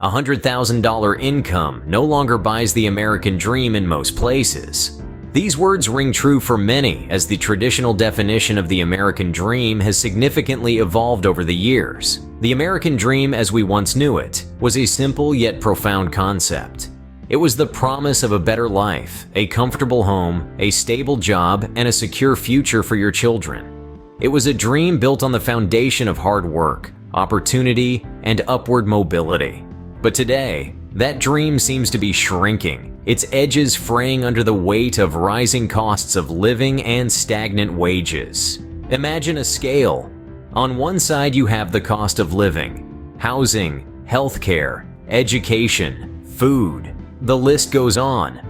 $100,000 income no longer buys the American dream in most places. These words ring true for many, as the traditional definition of the American dream has significantly evolved over the years. The American dream, as we once knew it, was a simple yet profound concept. It was the promise of a better life, a comfortable home, a stable job, and a secure future for your children. It was a dream built on the foundation of hard work, opportunity, and upward mobility. But today, that dream seems to be shrinking, its edges fraying under the weight of rising costs of living and stagnant wages. Imagine a scale. On one side you have the cost of living, housing, healthcare, education, food. The list goes on.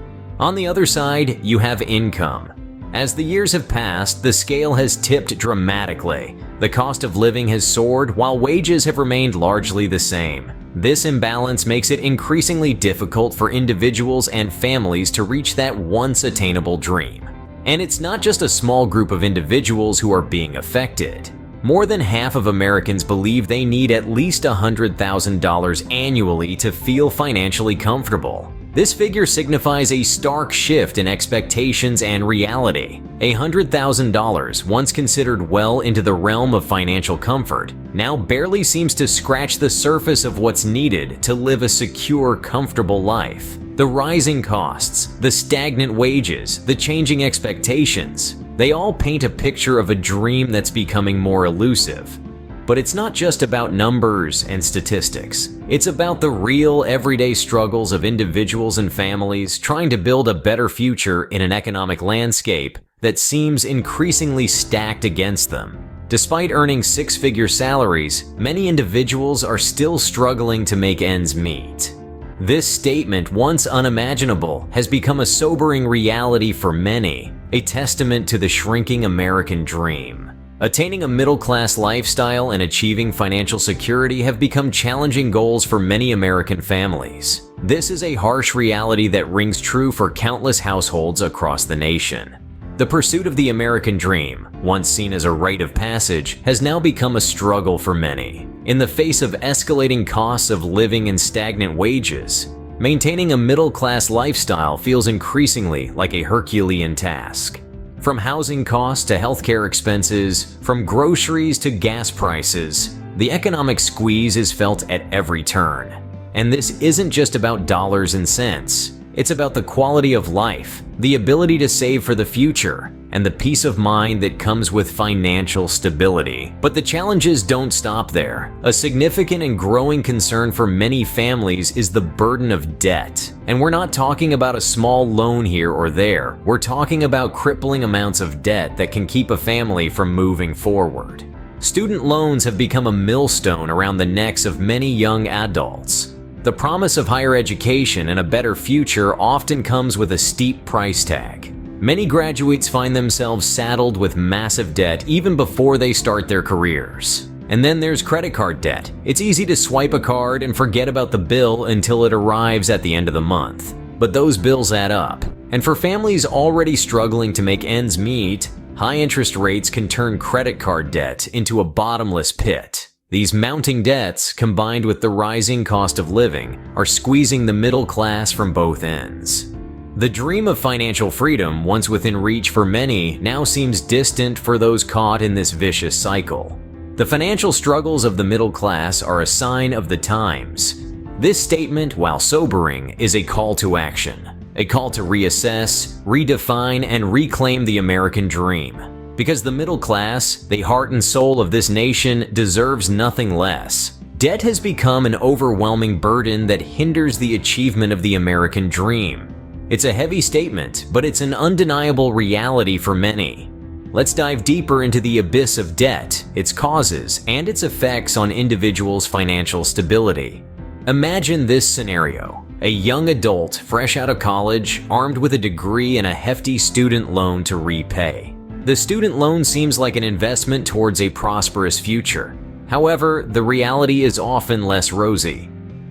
On the other side, you have income. As the years have passed, the scale has tipped dramatically. The cost of living has soared while wages have remained largely the same. This imbalance makes it increasingly difficult for individuals and families to reach that once attainable dream. And it's not just a small group of individuals who are being affected. More than half of Americans believe they need at least $100,000 annually to feel financially comfortable. This figure signifies a stark shift in expectations and reality. $100,000, once considered well into the realm of financial comfort, now barely seems to scratch the surface of what's needed to live a secure, comfortable life. The rising costs, the stagnant wages, the changing expectations, they all paint a picture of a dream that's becoming more elusive. But it's not just about numbers and statistics. It's about the real, everyday struggles of individuals and families trying to build a better future in an economic landscape that seems increasingly stacked against them. Despite earning six-figure salaries, many individuals are still struggling to make ends meet. This statement, once unimaginable, has become a sobering reality for many, a testament to the shrinking American dream. Attaining a middle-class lifestyle and achieving financial security have become challenging goals for many American families. This is a harsh reality that rings true for countless households across the nation. The pursuit of the American dream, once seen as a rite of passage, has now become a struggle for many. In the face of escalating costs of living and stagnant wages, maintaining a middle-class lifestyle feels increasingly like a Herculean task. From housing costs to healthcare expenses, from groceries to gas prices, the economic squeeze is felt at every turn. And this isn't just about dollars and cents. It's about the quality of life, the ability to save for the future, and the peace of mind that comes with financial stability. But the challenges don't stop there. A significant and growing concern for many families is the burden of debt. And we're not talking about a small loan here or there. We're talking about crippling amounts of debt that can keep a family from moving forward. Student loans have become a millstone around the necks of many young adults. The promise of higher education and a better future often comes with a steep price tag. Many graduates find themselves saddled with massive debt even before they start their careers. And then there's credit card debt. It's easy to swipe a card and forget about the bill until it arrives at the end of the month. But those bills add up. And for families already struggling to make ends meet, high interest rates can turn credit card debt into a bottomless pit. These mounting debts, combined with the rising cost of living, are squeezing the middle class from both ends. The dream of financial freedom, once within reach for many, now seems distant for those caught in this vicious cycle. The financial struggles of the middle class are a sign of the times. This statement, while sobering, is a call to action, a call to reassess, redefine, and reclaim the American dream. Because the middle class, the heart and soul of this nation, deserves nothing less. Debt has become an overwhelming burden that hinders the achievement of the American dream. It's a heavy statement, but it's an undeniable reality for many. Let's dive deeper into the abyss of debt, its causes, and its effects on individuals' financial stability. Imagine this scenario. A young adult, fresh out of college, armed with a degree and a hefty student loan to repay. The student loan seems like an investment towards a prosperous future. However, the reality is often less rosy.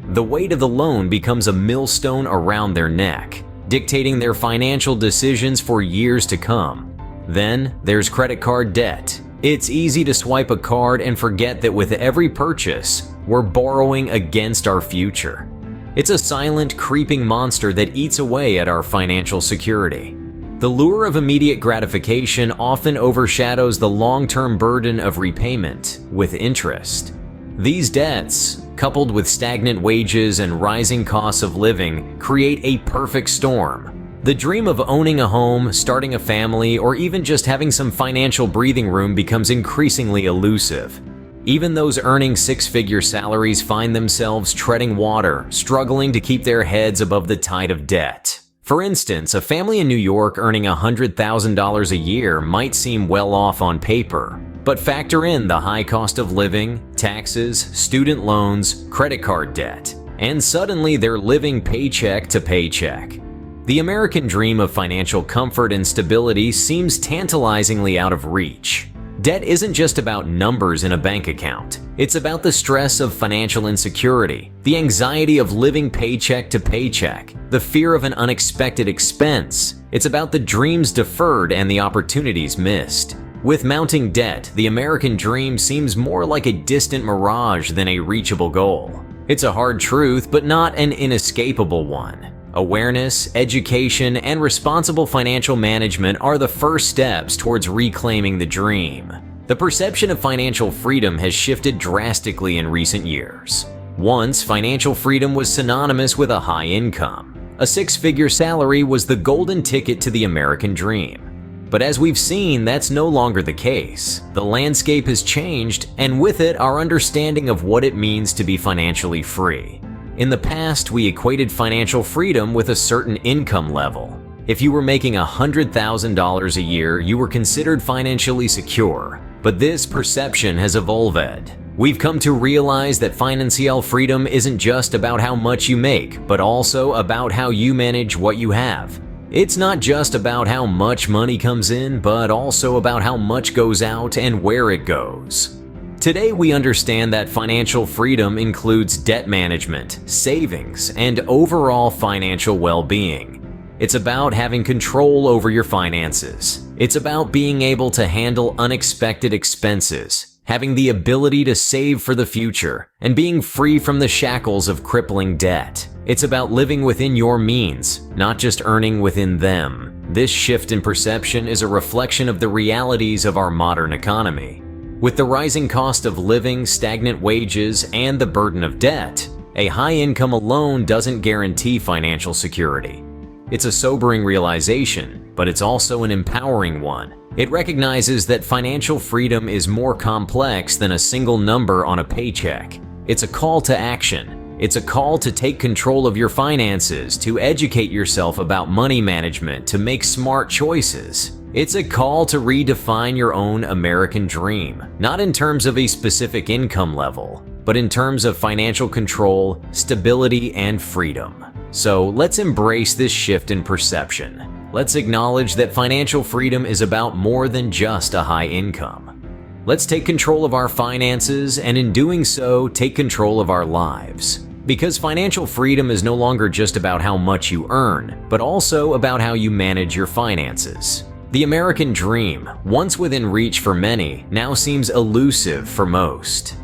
The weight of the loan becomes a millstone around their neck, dictating their financial decisions for years to come. Then, there's credit card debt. It's easy to swipe a card and forget that with every purchase, we're borrowing against our future. It's a silent, creeping monster that eats away at our financial security. The lure of immediate gratification often overshadows the long-term burden of repayment with interest. These debts, coupled with stagnant wages and rising costs of living, create a perfect storm. The dream of owning a home, starting a family, or even just having some financial breathing room becomes increasingly elusive. Even those earning six-figure salaries find themselves treading water, struggling to keep their heads above the tide of debt. For instance, a family in New York earning $100,000 a year might seem well off on paper, but factor in the high cost of living, taxes, student loans, credit card debt, and suddenly they're living paycheck to paycheck. The American dream of financial comfort and stability seems tantalizingly out of reach. Debt isn't just about numbers in a bank account. It's about the stress of financial insecurity, the anxiety of living paycheck to paycheck, the fear of an unexpected expense. It's about the dreams deferred and the opportunities missed. With mounting debt, the American dream seems more like a distant mirage than a reachable goal. It's a hard truth, but not an inescapable one. Awareness, education, and responsible financial management are the first steps towards reclaiming the dream. The perception of financial freedom has shifted drastically in recent years. Once, financial freedom was synonymous with a high income. A six-figure salary was the golden ticket to the American dream. But as we've seen, that's no longer the case. The landscape has changed, and with it, our understanding of what it means to be financially free. In the past, we equated financial freedom with a certain income level. If you were making $100,000 a year, you were considered financially secure. But this perception has evolved. We've come to realize that financial freedom isn't just about how much you make, but also about how you manage what you have. It's not just about how much money comes in, but also about how much goes out and where it goes. Today, we understand that financial freedom includes debt management, savings, and overall financial well-being. It's about having control over your finances. It's about being able to handle unexpected expenses, having the ability to save for the future, and being free from the shackles of crippling debt. It's about living within your means, not just earning within them. This shift in perception is a reflection of the realities of our modern economy. With the rising cost of living, stagnant wages, and the burden of debt, a high income alone doesn't guarantee financial security. It's a sobering realization, but it's also an empowering one. It recognizes that financial freedom is more complex than a single number on a paycheck. It's a call to action. It's a call to take control of your finances, to educate yourself about money management, to make smart choices. It's a call to redefine your own American dream, not in terms of a specific income level, but in terms of financial control, stability, and freedom. So let's embrace this shift in perception. Let's acknowledge that financial freedom is about more than just a high income. Let's take control of our finances, and in doing so, take control of our lives. Because financial freedom is no longer just about how much you earn, but also about how you manage your finances. The American dream, once within reach for many, now seems elusive for most.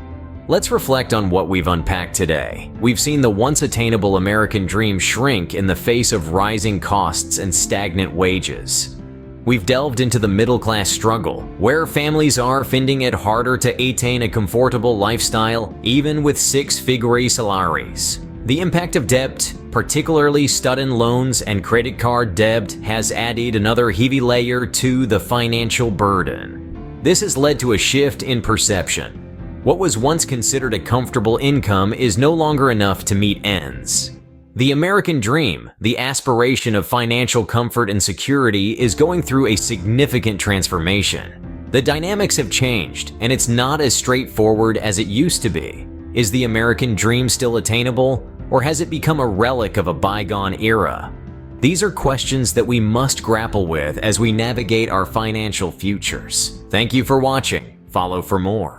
Let's reflect on what we've unpacked today. We've seen the once attainable American dream shrink in the face of rising costs and stagnant wages. We've delved into the middle-class struggle, where families are finding it harder to attain a comfortable lifestyle even with six-figure salaries. The impact of debt, particularly student loans and credit card debt, has added another heavy layer to the financial burden. This has led to a shift in perception. What was once considered a comfortable income is no longer enough to meet ends. The American dream, the aspiration of financial comfort and security, is going through a significant transformation. The dynamics have changed, and it's not as straightforward as it used to be. Is the American dream still attainable, or has it become a relic of a bygone era? These are questions that we must grapple with as we navigate our financial futures. Thank you for watching. Follow for more.